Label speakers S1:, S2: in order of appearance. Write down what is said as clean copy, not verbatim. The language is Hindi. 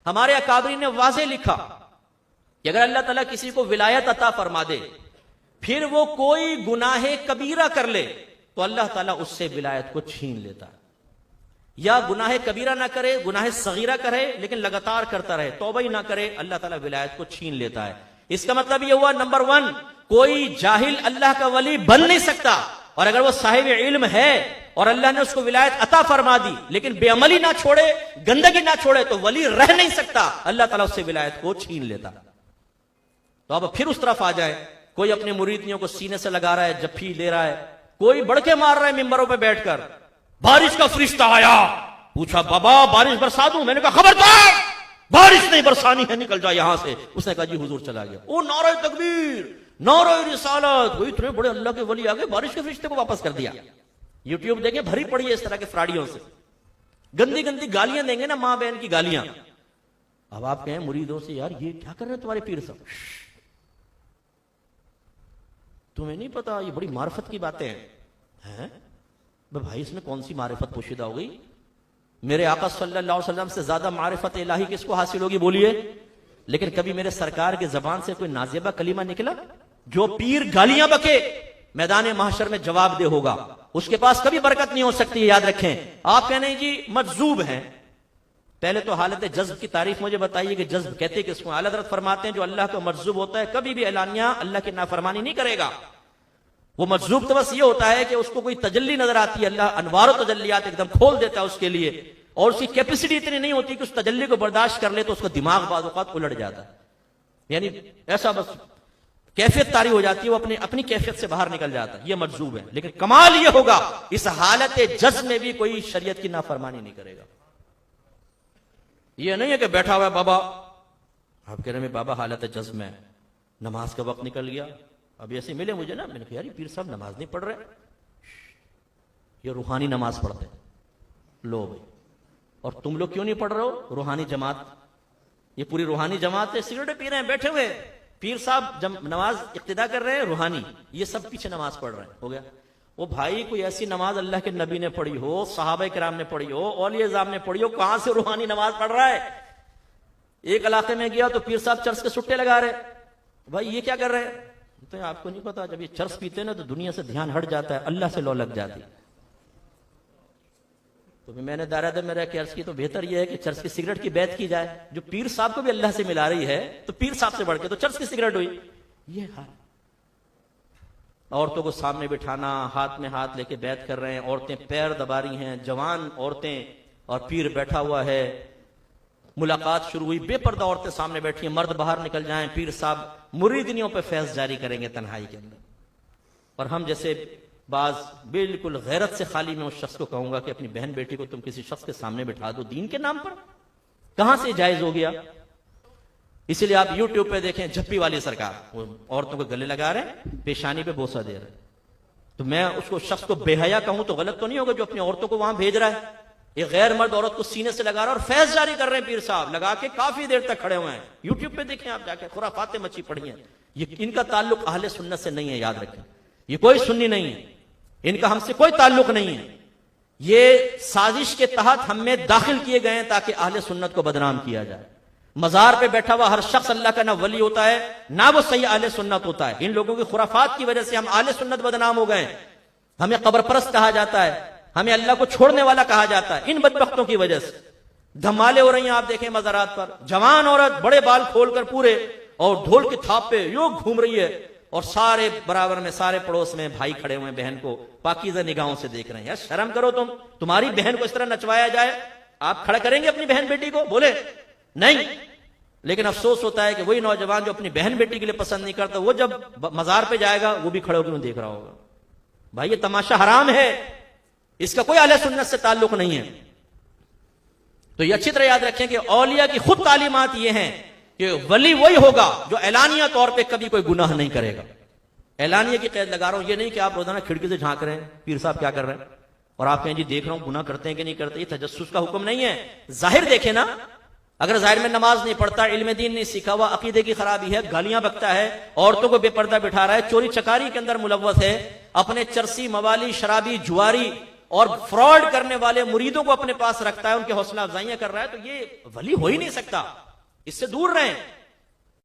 S1: हमारे अकाबरी ने वाज़े लिखा कि अगर अल्लाह ताला किसी को विलायत अता फरमा दे, फिर वो कोई गुनाहे कबीरा कर ले तो अल्लाह ताला उससे विलायत को छीन लेता है। या गुनाहे कबीरा ना करे, गुनाहे सगीरा करे, लेकिन लगातार करता रहे, तौबा ही ना करे, अल्लाह ताला विलायत को छीन लेता है। इसका मतलब यह हुआ, नंबर 1, कोई जाहिल अल्लाह का वली बन नहीं सकता, और अगर वो साहिब इल्म है और अल्लाह ने उसको विलायत अता फरमा दी लेकिन बेअमली ना छोड़े, गंदगी ना छोड़े, तो वली रह नहीं सकता, अल्लाह ताला उससे विलायत को छीन लेता। तो अब फिर उस तरफ आ जाए, कोई अपने मुरीदियों को सीने से लगा रहा है, जफ्फी ले रहा है, कोई बड़के मार रहा है मिंबरों पे बैठकर, बारिश का फरिश्ता आया, पूछा बाबा बारिश बरसा दूं? मैंने कहा खबरदार, बारिश नहीं बरसानी है, निकल जा यहां से। उसने कहा जी हुजूर, चला गया। ओ नारे तकबीर, नारे रिसालत, वो इतने बड़े अल्लाह के वली आ गए, बारिश के फरिश्ते को वापस कर दिया। यूट्यूब देखें, भरी पड़ी है इस तरह के फ्राडियों से, गंदी गंदी गालियां देंगे ना, मां बहन की गालियां। अब आप कहें मुरीदों से, यार ये क्या कर रहे हैं तुम्हारे पीर साहब, तुम्हें नहीं पता ये बड़ी मार्फत की बातें हैं? भाई इसमें कौन सी मारिफत पोशीदा हो गई? मेरे आका सल्लल्लाहु अलैहि वसल्लम से ज्यादा मारिफत इलाही किसको हासिल होगी बोलिए? लेकिन कभी मेरे सरकार के जबान से कोई नाजेबा कलीमा निकला? जो पीर गालियां बके मैदान महशर में जवाब दे होगा, उसके पास कभी बरकत नहीं हो सकती, याद रखें। आप कहने जी मजजूब हैं, पहले तो हालत जज्ब की तारीफ मुझे बताइए कि जज्ब कहते किसको? आला हज़रत फरमाते हैं जो अल्लाह को मजजूब होता है कभी भी एलानिया अल्लाह की नाफरमानी नहीं करेगा। वो मजजूब तो बस ये होता है कि उसको कोई तजल्ली नजर आती है, अल्लाह अनवार तजल्लियात एकदम खोल देता है उसके लिए, और उसकी कैपेसिटी इतनी नहीं होती कि उस तजल्ली को बर्दाश्त कर ले, तो उसका दिमाग बाज़ औक़ात उलट जाता है, यानी ऐसा बस कैफियत तारी हो जाती है, वो अपनी कैफियत से बाहर निकल जाता है। ये मजजूब है। लेकिन कमाल ये होगा, इस हालत जज्ब में भी कोई शरीयत की नाफरमानी नहीं करेगा। ये नहीं है कि बैठा हुआ है बाबा, आप कह रहे हैं बाबा हालत जज्ब में, नमाज का वक्त निकल गया, अभी ऐसे मिले मुझे ना, मैंने कहा यार पीर साहब नमाज नहीं पढ़ रहे, ये रूहानी नमाज पढ़ते, लो भाई, और तुम लोग क्यों नहीं पढ़ रहे हो? रूहानी जमात, ये पूरी रूहानी जमात है, सिगरेट पी रहे हैं बैठे हुए, पीर साहब जब नमाज इक्तिदा कर रहे हैं रूहानी, ये सब पीछे नमाज पढ़ रहे हैं। हो गया वो भाई, कोई ऐसी नमाज अल्लाह के नबी ने पढ़ी हो, सहाबा किराम ने पढ़ी हो, औलिया इज़ाम ने पढ़ी हो, कहां से रूहानी नमाज पढ़ रहा है? एक इलाके में गया तो पीर साहब चर्च के सुट्टे लगा रहे, भाई ये क्या कर रहे हैं? तो आपको नहीं पता, जब ये चर्च पीते ना तो दुनिया से ध्यान हट जाता है, अल्लाह से लौ लग जाती। तो मैंने दायरा में रह के अर्ज की, तो बेहतर यह है कि चर्च की सिगरेट की बैत की जाए, जो पीर साहब को भी अल्लाह से मिला रही है, तो पीर साहब से बढ़ के तो चर्च की सिगरेट हुई। ये हाल, औरतों को सामने बिठाना, हाथ में हाथ लेके बैत कर रहे हैं, औरतें पैर दबा रही हैं, जवान औरतें, और पीर बैठा हुआ है। मुलाकात शुरू हुई, बेपर्दा औरतें सामने बैठी हैं, मर्द बाहर निकल जाएं, पीर साहब मुरीदनियों पे फैज़ जारी करेंगे तन्हाई के अंदर। और हम जैसे बाज बिल्कुल गैरत से खाली मैं उस शख्स को कहूंगा कि अपनी बहन बेटी को तुम किसी शख्स के सामने बिठा दो दीन के नाम पर, कहां से जायज हो गया? इसीलिए आप यूट्यूब पे देखें, झप्पी वाली सरकार, वो औरतों को गले लगा रहे हैं, पेशानी पे बोसा दे रहे। तो मैं उसको शख्स को बेहया कहूं तो गलत तो नहीं होगा जो अपनी औरतों को वहां भेज रहा है? एक गैर मर्द औरत को सीने से लगा रहा है और फैज जारी कर रहे हैं, पीर साहब लगा के काफी देर तक खड़े हुए हैं। यूट्यूब पे देखें आप जाके, खुराफाते मची पड़ी हैं। ये इनका ताल्लुक अहले सुन्नत से नहीं है, याद रखें, ये कोई सुन्नी नहीं है, इनका हमसे कोई ताल्लुक नहीं है। ये साजिश के तहत हम में दाखिल किए गए हैं ताकि अहले सुन्नत को बदनाम किया जाए। मजार पे बैठा हुआ हर शख्स अल्लाह का ना वली होता है ना वो सही अहले सुन्नत होता है। इन लोगों की खुराफात की वजह से हम अहले सुन्नत बदनाम हो गए। हमें कब्र परस्त कहा जाता है, हमें अल्लाह को छोड़ने वाला कहा जाता है, इन बदबख्तों की वजह से। धमाले हो रही हैं, आप देखें मज़ारात पर, जवान औरत बड़े बाल खोलकर पूरे और ढोल की थाप पे यूं घूम रही है, और सारे बराबर में, सारे पड़ोस में भाई खड़े हुए, बहन को पाकीज़ा निगाहों से देख रहे हैं। यार शर्म करो तुम, तुम्हारी बहन को इस तरह नचवाया जाए, आप खड़ा करेंगे अपनी बहन बेटी को? बोले नहीं। लेकिन अफसोस होता है कि वही नौजवान जो अपनी बहन बेटी के लिए पसंद नहीं करता, वो जब मजार पे जाएगा वो भी खड़े होकर देख रहा होगा। भाई ये तमाशा हराम है, इसका कोई अहले सुन्नत से ताल्लुक नहीं है। तो ये अच्छी तरह याद रखें कि औलिया की खुद तालीमात ये हैं कि वली वही होगा जो एलानिया तौर पे कभी कोई गुनाह नहीं करेगा। एलानिया की कैद लगा रहा हूं, ये नहीं कि आप रोजाना खिड़की से झांक रहे हैं पीर साहब क्या कर रहे हैं, और आप कहें जी देख रहा हूं गुनाह करते हैं कि नहीं करते। ये तजस्सुस का हुक्म नहीं है, जाहिर देखे ना। अगर जाहिर में नमाज नहीं पढ़ता, इल्म दीन नहीं सीखा हुआ, अकीदे की खराबी है, गालियां बकता है, औरतों को बेपर्दा बिठा रहा है, चोरी चकारी के अंदर मुलव्वस है, अपने चरसी मवाली शराबी जुआरी और फ्रॉड करने वाले मुरीदों को अपने पास रखता है, उनके हौसला अफजाइयां कर रहा है, तो ये वली हो ही नहीं सकता। इससे दूर रहें।